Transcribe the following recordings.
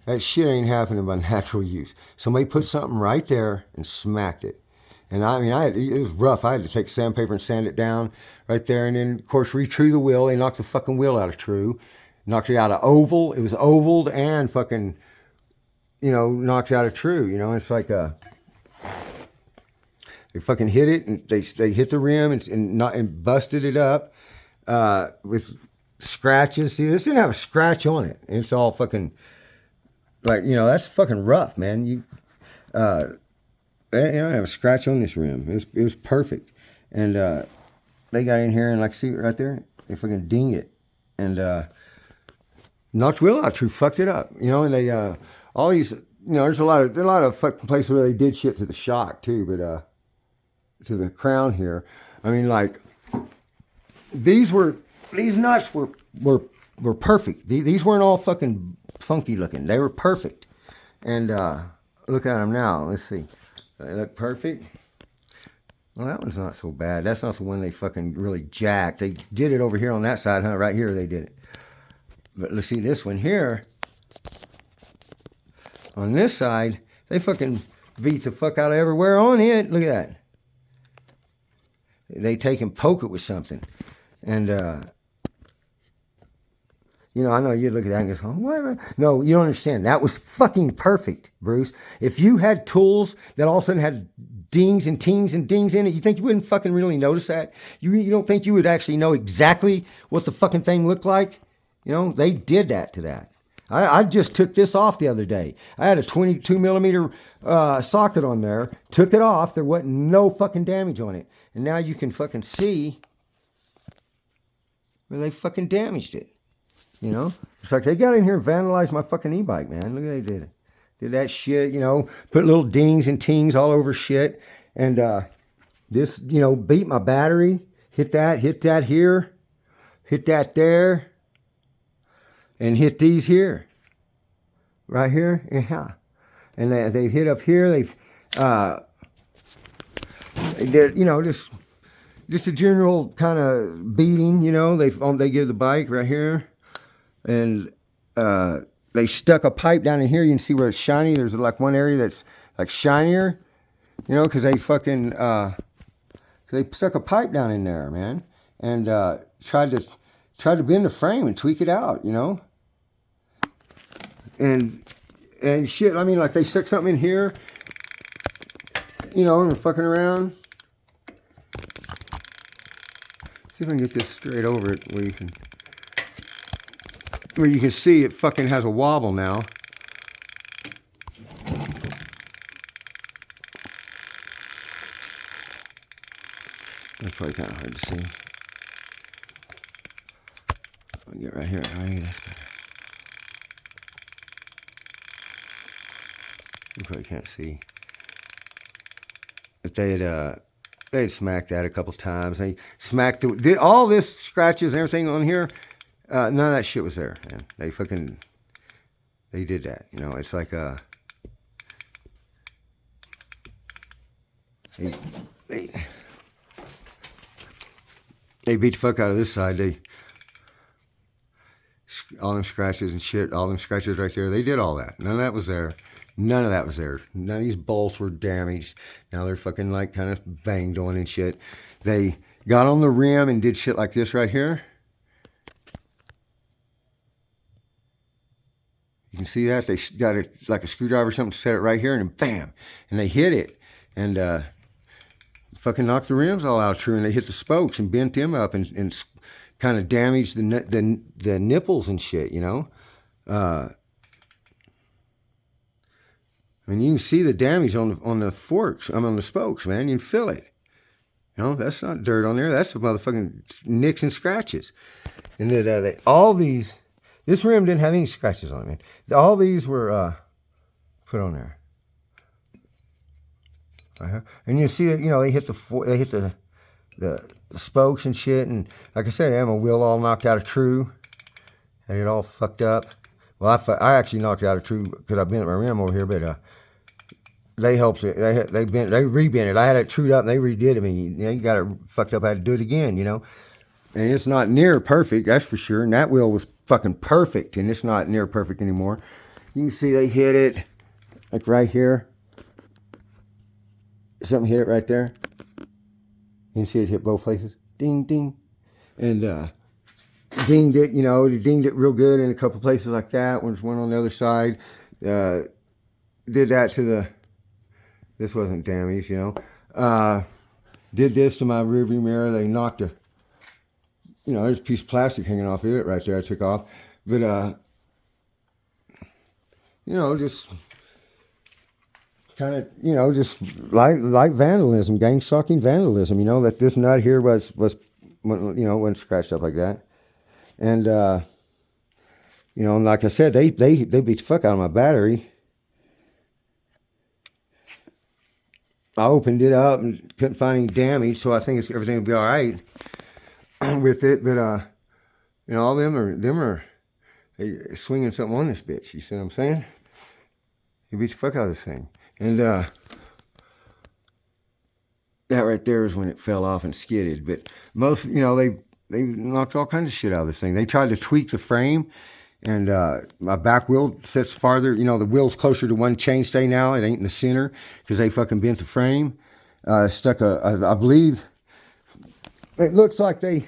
That shit ain't happening by natural use. Somebody put something right there and smacked it. And I mean, it was rough. I had to take sandpaper and sand it down right there. And then, of course, re-true the wheel. They knocked the fucking wheel out of true. Knocked it out of oval. It was ovaled and fucking, knocked out of true. It's like they fucking hit it and they hit the rim and busted it up with scratches. See, this didn't have a scratch on it. It's all fucking, that's fucking rough, man. I have a scratch on this rim. It was perfect. And they got in here and see it right there? They fucking dinged it. And knocked wheel out true, fucked it up. And they, all these, there's a lot of fucking places where they did shit to the shock too, but to the crown here. I mean, these nuts were perfect. These weren't all fucking funky looking. They were perfect. And look at them now. Let's see. They look perfect. Well, that one's not so bad. That's not the one they fucking really jacked. They did it over here on that side, huh? Right here they did it. But let's see this one here. On this side, they fucking beat the fuck out of everywhere on it. Look at that. They take and poke it with something. And, I know you look at that and go, what? No, you don't understand. That was fucking perfect, Bruce. If you had tools that all of a sudden had dings and tings and dings in it, you think you wouldn't fucking really notice that? You don't think you would actually know exactly what the fucking thing looked like? They did that to that. I just took this off the other day. I had a 22 millimeter socket on there, took it off. There wasn't no fucking damage on it. And now you can fucking see where they fucking damaged it. It's like they got in here and vandalized my fucking e-bike, man. Look what they did. Did that shit, put little dings and tings all over shit. And this, beat my battery. Hit that here. Hit that there. And hit these here. Right here. Yeah. And they've hit up here. They did, just a general kind of beating, they give the bike right here. And they stuck a pipe down in here. You can see where it's shiny. There's one area that's shinier, because they fucking they stuck a pipe down in there, man, and tried to bend the frame and tweak it out, and shit. I mean, they stuck something in here, and we're fucking around. See if I can get this straight over it where you can see it fucking has a wobble now. That's probably kind of hard to see. I'll get right here. You probably can't see. But they had smacked that a couple times. They smacked all this scratches and everything on here. None of that shit was there, man. They did that. It's like they beat the fuck out of this side. All them scratches and shit, all them scratches right there. They did all that. None of that was there. None of that was there. None of these bolts were damaged. Now they're fucking kind of banged on and shit. They got on the rim and did shit like this right here. You can see that. They got a screwdriver or something, set it right here, and then bam. And they hit it. And fucking knocked the rims all out true. And they hit the spokes and bent them up and kind of damaged the nipples and shit, I mean, you can see the damage on the forks, on the spokes, man. You can feel it. That's not dirt on there. That's the motherfucking nicks and scratches. And all these, this rim didn't have any scratches on it, man. All these were put on there. Uh-huh. And you see that, they hit the spokes and shit. And like I said, I had my wheel all knocked out of true. Had it all fucked up. Well, I actually knocked it out of true because I bent my rim over here, but they helped it. They rebent it. I had it trued up and they redid it. I mean, you got it fucked up. I had to do it again, And it's not near perfect, that's for sure. And that wheel was fucking perfect, and it's not near perfect anymore. You can see they hit it like right here. Something hit it right there. You can see it hit both places. Ding, ding. And dinged it, you know, it dinged it real good in a couple places like that. There's one on the other side. Did that to the, this wasn't damaged, you know. Did this to my rearview mirror. They knocked a, you know, there's a piece of plastic hanging off of it right there I took off. But, you know, just kind of, you know, just like vandalism, gang stalking vandalism, you know, that this nut here was, you know, wasn't scratched up like that. And, you know, and like I said, they beat the fuck out of my battery. I opened it up and couldn't find any damage, so I think everything will be all right with it. But, you know, all them are swinging something on this bitch. You see what I'm saying? He beat the fuck out of this thing. And that right there is when it fell off and skidded. But most, you know, they knocked all kinds of shit out of this thing. They tried to tweak the frame, and my back wheel sits farther. You know, the wheel's closer to one chainstay now. It ain't in the center because they fucking bent the frame. Stuck I believe, it looks like they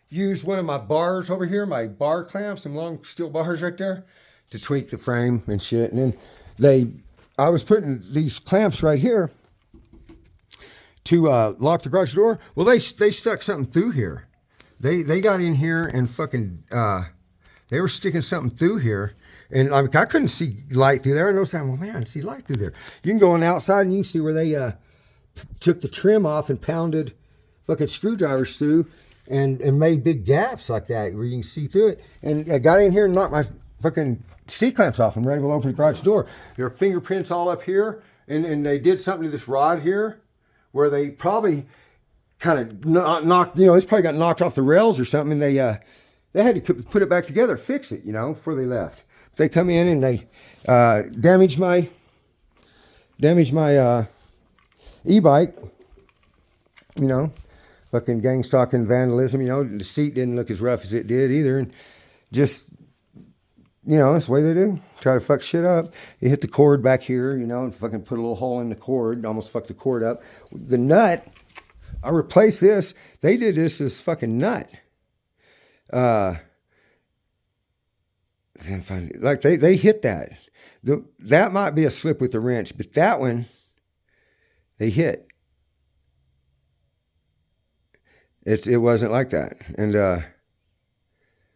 used one of my bars over here, my bar clamps, some long steel bars right there, to tweak the frame and shit. And then I was putting these clamps right here to lock the garage door. Well, they stuck something through here. They got in here and fucking, they were sticking something through here. And I couldn't see light through there. I noticed, well, man, I can see light through there. You can go on the outside and you can see where they took the trim off and pounded fucking screwdrivers through and made big gaps like that where you can see through it. And I got in here and knocked my fucking C-clamps off and ready to open the garage door. There are fingerprints all up here. And they did something to this rod here where they probably kind of knocked, you know, it's probably got knocked off the rails or something. And they had to put it back together, fix it, you know, before they left. They come in and they damaged my e-bike, you know, fucking gang stalking vandalism, you know. The seat didn't look as rough as it did either. And just, you know, that's the way they do. Try to fuck shit up. You hit the cord back here, you know, and fucking put a little hole in the cord, almost fuck the cord up. The nut, I replaced this. They did this as fucking nut. Like they hit that. That might be a slip with the wrench, but that one, they hit. It wasn't like that. And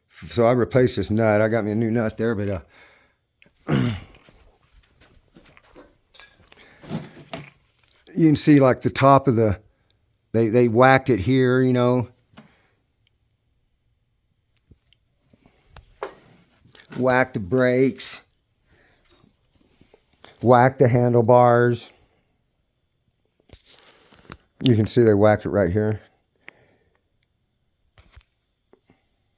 so I replaced this nut. I got me a new nut there, but you can see like the top of the, they whacked it here, you know. Whacked the brakes. Whacked the handlebars. You can see they whacked it right here.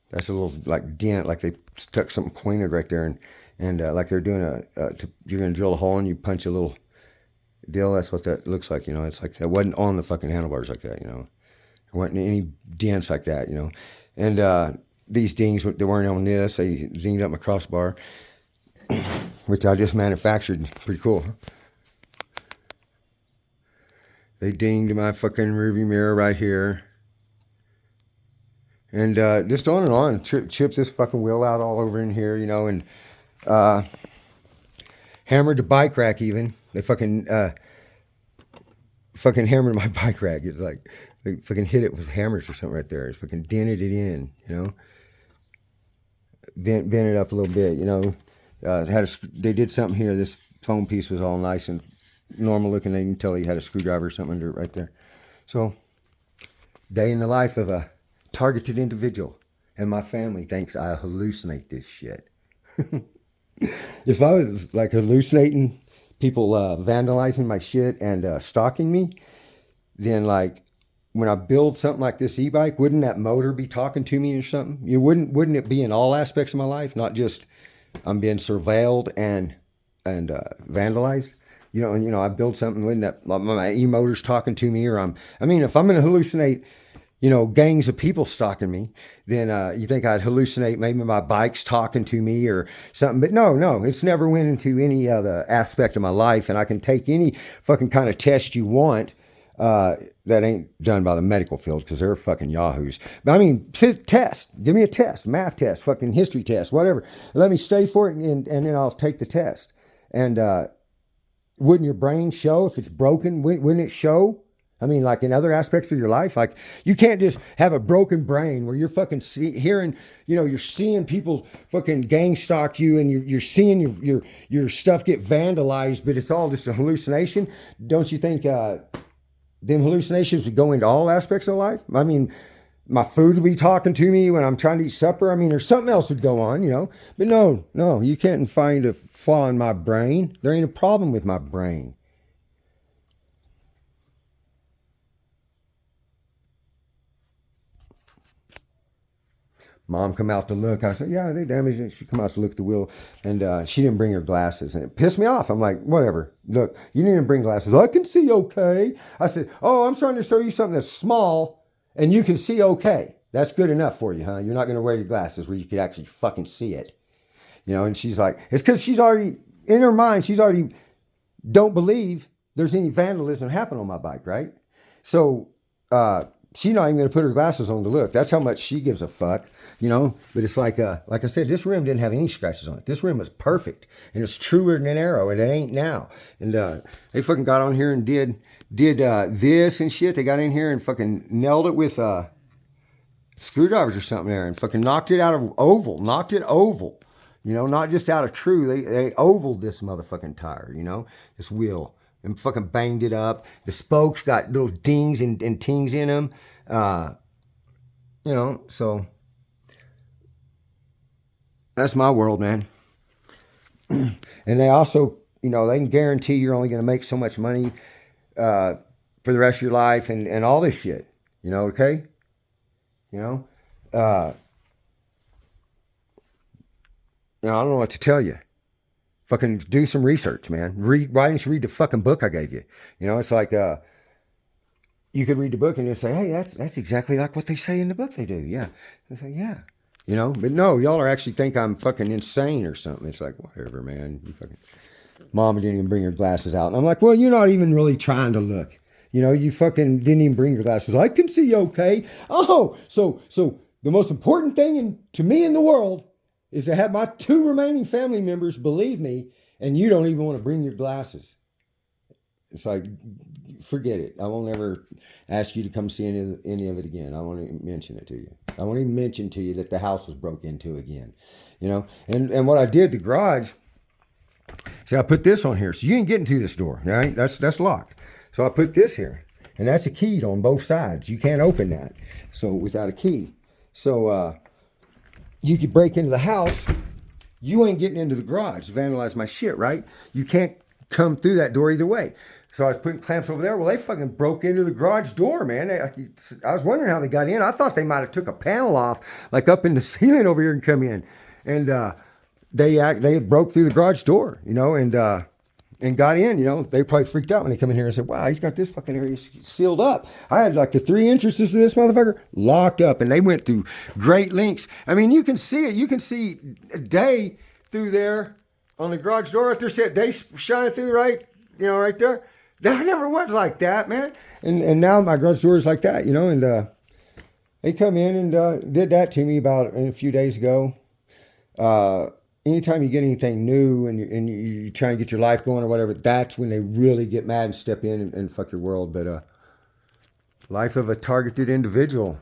That's a little like dent, like they stuck something pointed right there, and like they're doing you're gonna drill a hole and you punch a little deal. That's what that looks like, you know. It's like that wasn't on the fucking handlebars like that, you know. There wasn't any dents like that, you know. And these dings, they weren't on this. They dinged up my crossbar, which I just manufactured. Pretty cool. They dinged my fucking rearview mirror right here. And just on and on. Chipped this fucking wheel out all over in here, you know, and hammered the bike rack even. They fucking hammered my bike rack. It's like they fucking hit it with hammers or something right there. It's fucking dented it in, you know. Bent it up a little bit, you know. They did something here. This foam piece was all nice and normal looking. They can tell he had a screwdriver or something under it right there. So, day in the life of a targeted individual and my family thinks I hallucinate this shit. If I was like hallucinating people vandalizing my shit and stalking me, then like when I build something like this e-bike, wouldn't that motor be talking to me or something? You wouldn't it be in all aspects of my life, not just I'm being surveilled and vandalized? You know, I build something, wouldn't that my e-motor's talking to me, or if I'm going to hallucinate gangs of people stalking me, then you think I'd hallucinate maybe my bike's talking to me or something. But no, it's never went into any other aspect of my life. And I can take any fucking kind of test you want that ain't done by the medical field because they're fucking yahoos. But I mean, test. Give me a test, math test, fucking history test, whatever. Let me stay for it and then I'll take the test. And wouldn't your brain show if it's broken? Wouldn't it show? I mean, like in other aspects of your life, like you can't just have a broken brain where you're fucking hearing, you're seeing people fucking gang stalk you and you're seeing your stuff get vandalized, but it's all just a hallucination. Don't you think them hallucinations would go into all aspects of life? I mean, my food would be talking to me when I'm trying to eat supper. I mean, or something else would go on, But no, you can't find a flaw in my brain. There ain't a problem with my brain. Mom come out to look. I said, yeah, they damaged it. She come out to look at the wheel, and she didn't bring her glasses. And it pissed me off. I'm like, whatever. Look, you didn't bring glasses. I can see okay. I said, oh, I'm trying to show you something that's small, and you can see okay. That's good enough for you, huh? You're not going to wear your glasses where you could actually fucking see it. And she's like, it's because she's already, in her mind, she's already don't believe there's any vandalism happen on my bike, right? So, she's not even going to put her glasses on to look. That's how much she gives a fuck, But it's like I said, this rim didn't have any scratches on it. This rim was perfect, and it's truer than an arrow, and it ain't now. And they fucking got on here and did this and shit. They got in here and fucking nailed it with screwdrivers or something there, and fucking knocked it oval, not just out of true. They ovaled this motherfucking tire, this wheel. And fucking banged it up. The spokes got little dings and tings in them. So that's my world, man. And they also, they can guarantee you're only going to make so much money for the rest of your life and all this shit. Okay? I don't know what to tell you. Fucking do some research, man. Why didn't you read the fucking book I gave you? It's like you could read the book and just say, hey, that's exactly like what they say in the book they do. Yeah. I say, yeah. But no, y'all are actually think I'm fucking insane or something. It's like, whatever, man. You fucking Mama didn't even bring her glasses out. And I'm like, well, you're not even really trying to look. You fucking didn't even bring your glasses. I can see okay. Oh, so the most important thing to me in the world is to have my 2 remaining family members believe me, and you don't even want to bring your glasses. It's like, forget it. I won't ever ask you to come see any of it again. I won't even mention it to you. I won't even mention to you that the house was broke into again. And what I did, the garage, see, I put this on here. So you ain't getting to this door, right? That's locked. So I put this here, and that's a key on both sides. You can't open that. So without a key. So, you could break into the house. You ain't getting into the garage to vandalize my shit, right? You can't come through that door either way. So I was putting clamps over there. Well, they fucking broke into the garage door, man. I was wondering how they got in. I thought they might have took a panel off, like up in the ceiling over here and come in. And they broke through the garage door, and got in, they probably freaked out when they come in here and said, wow, he's got this fucking area sealed up. I had like the 3 entrances to this motherfucker locked up, and they went through great lengths. I mean, you can see it. You can see a day through there on the garage door. If there's a day shining through right there. That never was like that, man. And now my garage door is like that, and they come in and did that to me about a few days ago. Anytime you get anything new and you're trying to get your life going or whatever, that's when they really get mad and step in and fuck your world. But life of a targeted individual.